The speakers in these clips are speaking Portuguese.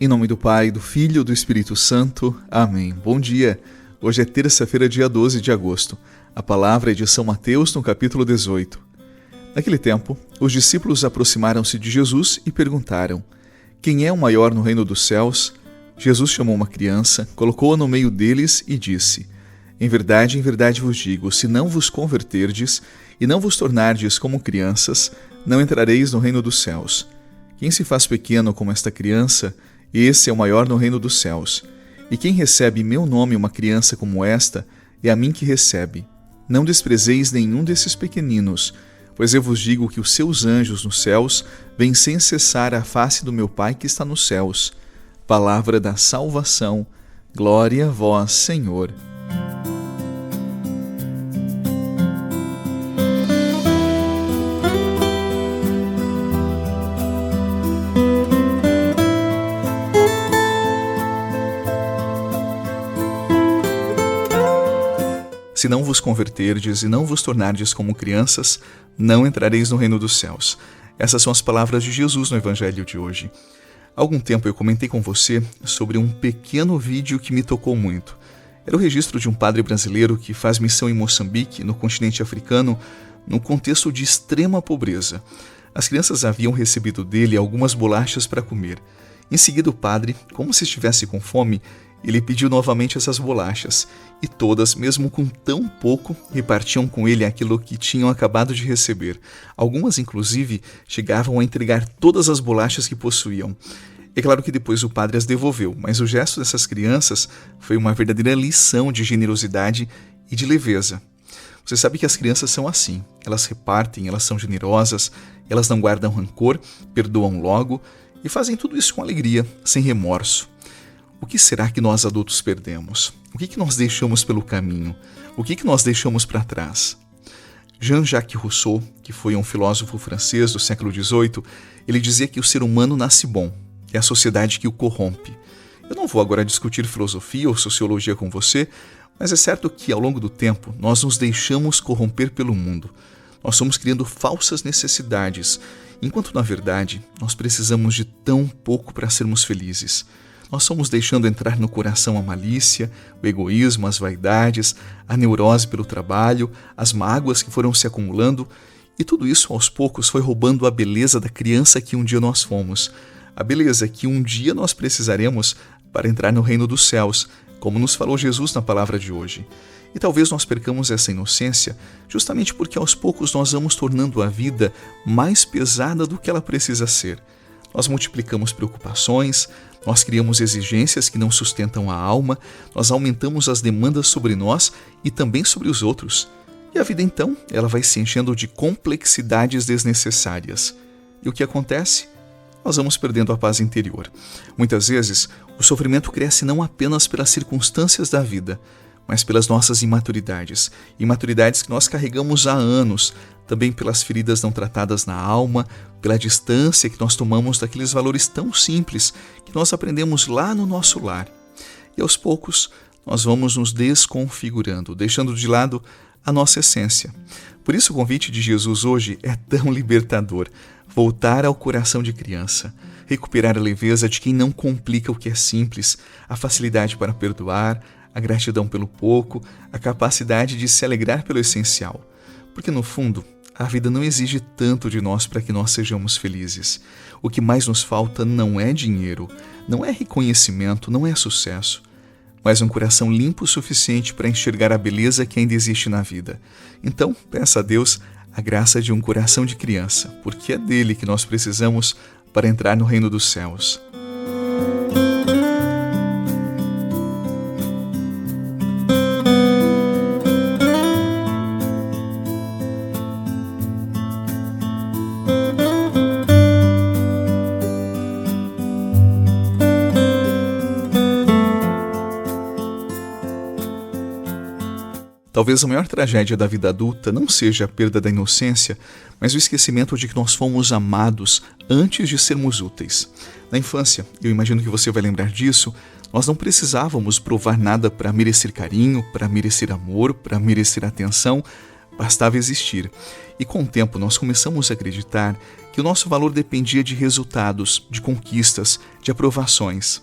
Em nome do Pai, do Filho e do Espírito Santo. Amém. Bom dia. Hoje é terça-feira, dia 12 de agosto. A palavra é de São Mateus, no capítulo 18. Naquele tempo, os discípulos aproximaram-se de Jesus e perguntaram: Quem é o maior no reino dos céus? Jesus chamou uma criança, colocou-a no meio deles e disse: em verdade vos digo, se não vos converterdes e não vos tornardes como crianças, não entrareis no reino dos céus. Quem se faz pequeno como esta criança, esse é o maior no reino dos céus. E quem recebe em meu nome uma criança como esta, é a mim que recebe. Não desprezeis nenhum desses pequeninos, pois eu vos digo que os seus anjos nos céus vêm sem cessar a face do meu Pai que está nos céus. Palavra da salvação. Glória a vós, Senhor. Se não vos converterdes e não vos tornardes como crianças, não entrareis no reino dos céus. Essas são as palavras de Jesus no Evangelho de hoje. Há algum tempo eu comentei com você sobre um pequeno vídeo que me tocou muito. Era o registro de um padre brasileiro que faz missão em Moçambique, no continente africano, num contexto de extrema pobreza. As crianças haviam recebido dele algumas bolachas para comer. Em seguida o padre, como se estivesse com fome, ele pediu novamente essas bolachas, e todas, mesmo com tão pouco, repartiam com ele aquilo que tinham acabado de receber. Algumas, inclusive, chegavam a entregar todas as bolachas que possuíam. É claro que depois o padre as devolveu, mas o gesto dessas crianças foi uma verdadeira lição de generosidade e de leveza. Você sabe que as crianças são assim, elas repartem, elas são generosas, elas não guardam rancor, perdoam logo e fazem tudo isso com alegria, sem remorso. O que será que nós adultos perdemos? O que nós deixamos pelo caminho? O que nós deixamos para trás? Jean-Jacques Rousseau, que foi um filósofo francês do século XVIII, ele dizia que o ser humano nasce bom, é a sociedade que o corrompe. Eu não vou agora discutir filosofia ou sociologia com você, mas é certo que ao longo do tempo nós nos deixamos corromper pelo mundo. Nós somos criando falsas necessidades, enquanto na verdade nós precisamos de tão pouco para sermos felizes. Nós somos deixando entrar no coração a malícia, o egoísmo, as vaidades, a neurose pelo trabalho, as mágoas que foram se acumulando, e tudo isso aos poucos foi roubando a beleza da criança que um dia nós fomos, a beleza que um dia nós precisaremos para entrar no reino dos céus, como nos falou Jesus na palavra de hoje. E talvez nós percamos essa inocência justamente porque aos poucos nós vamos tornando a vida mais pesada do que ela precisa ser. Nós multiplicamos preocupações, nós criamos exigências que não sustentam a alma, nós aumentamos as demandas sobre nós e também sobre os outros. E a vida então, ela vai se enchendo de complexidades desnecessárias. E o que acontece? Nós vamos perdendo a paz interior. Muitas vezes, o sofrimento cresce não apenas pelas circunstâncias da vida, mas pelas nossas imaturidades que nós carregamos há anos, também pelas feridas não tratadas na alma, pela distância que nós tomamos daqueles valores tão simples que nós aprendemos lá no nosso lar. E aos poucos, nós vamos nos desconfigurando, deixando de lado a nossa essência. Por isso o convite de Jesus hoje é tão libertador: voltar ao coração de criança, recuperar a leveza de quem não complica o que é simples, a facilidade para perdoar, a gratidão pelo pouco, a capacidade de se alegrar pelo essencial. Porque no fundo, a vida não exige tanto de nós para que nós sejamos felizes. O que mais nos falta não é dinheiro, não é reconhecimento, não é sucesso, mas um coração limpo o suficiente para enxergar a beleza que ainda existe na vida. Então, peça a Deus a graça de um coração de criança, porque é dele que nós precisamos para entrar no reino dos céus. Talvez a maior tragédia da vida adulta não seja a perda da inocência, mas o esquecimento de que nós fomos amados antes de sermos úteis. Na infância, eu imagino que você vai lembrar disso, nós não precisávamos provar nada para merecer carinho, para merecer amor, para merecer atenção, bastava existir. E com o tempo nós começamos a acreditar que o nosso valor dependia de resultados, de conquistas, de aprovações.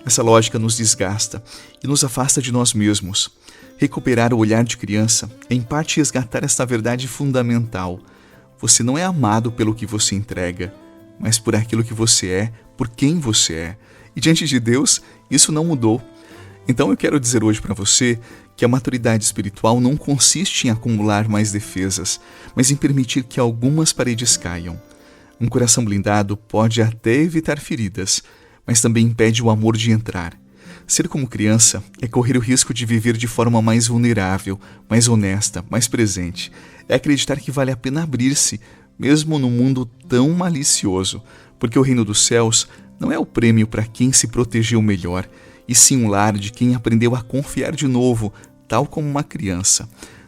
Essa lógica nos desgasta e nos afasta de nós mesmos. Recuperar o olhar de criança é, em parte, resgatar esta verdade fundamental. Você não é amado pelo que você entrega, mas por aquilo que você é, por quem você é. E diante de Deus, isso não mudou. Então eu quero dizer hoje para você que a maturidade espiritual não consiste em acumular mais defesas, mas em permitir que algumas paredes caiam. Um coração blindado pode até evitar feridas, mas também impede o amor de entrar. Ser como criança é correr o risco de viver de forma mais vulnerável, mais honesta, mais presente. É acreditar que vale a pena abrir-se, mesmo num mundo tão malicioso, porque o reino dos céus não é o prêmio para quem se protegeu melhor, e sim um lar de quem aprendeu a confiar de novo, tal como uma criança.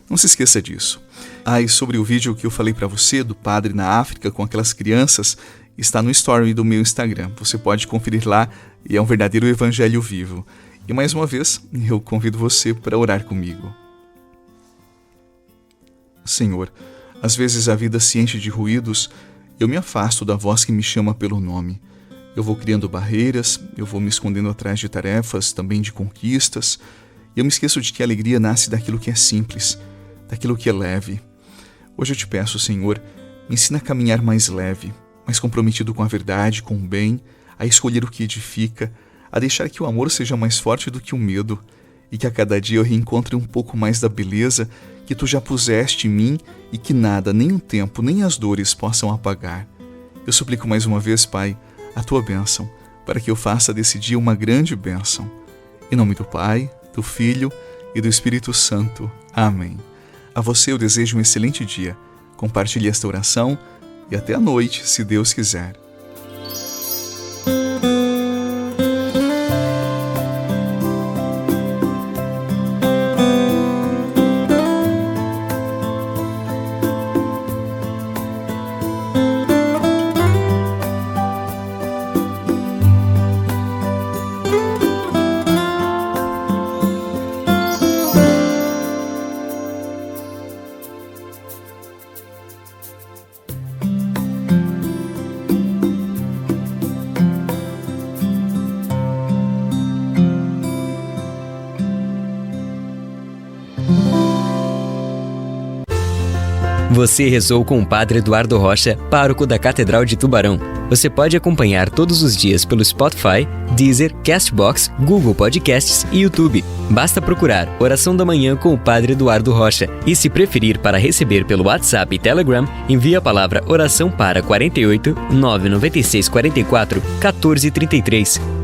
Não se esqueça disso. E sobre o vídeo que eu falei para você do padre na África com aquelas crianças, está no story do meu Instagram. Você pode conferir lá e é um verdadeiro evangelho vivo. E mais uma vez, eu convido você para orar comigo. Senhor, às vezes a vida se enche de ruídos, eu me afasto da voz que me chama pelo nome. Eu vou criando barreiras, eu vou me escondendo atrás de tarefas, também de conquistas, e eu me esqueço de que a alegria nasce daquilo que é simples, daquilo que é leve. Hoje eu te peço, Senhor, me ensina a caminhar mais leve, mais comprometido com a verdade, com o bem, a escolher o que edifica, a deixar que o amor seja mais forte do que o medo, e que a cada dia eu reencontre um pouco mais da beleza que Tu já puseste em mim e que nada, nem o tempo, nem as dores possam apagar. Eu suplico mais uma vez, Pai, a Tua bênção, para que eu faça desse dia uma grande bênção. Em nome do Pai, do Filho e do Espírito Santo. Amém. A você eu desejo um excelente dia. Compartilhe esta oração e até a noite, se Deus quiser. Você rezou com o Padre Eduardo Rocha, pároco da Catedral de Tubarão. Você pode acompanhar todos os dias pelo Spotify, Deezer, Castbox, Google Podcasts e YouTube. Basta procurar Oração da Manhã com o Padre Eduardo Rocha. E se preferir para receber pelo WhatsApp e Telegram, envie a palavra oração para 48 996 44 14 33.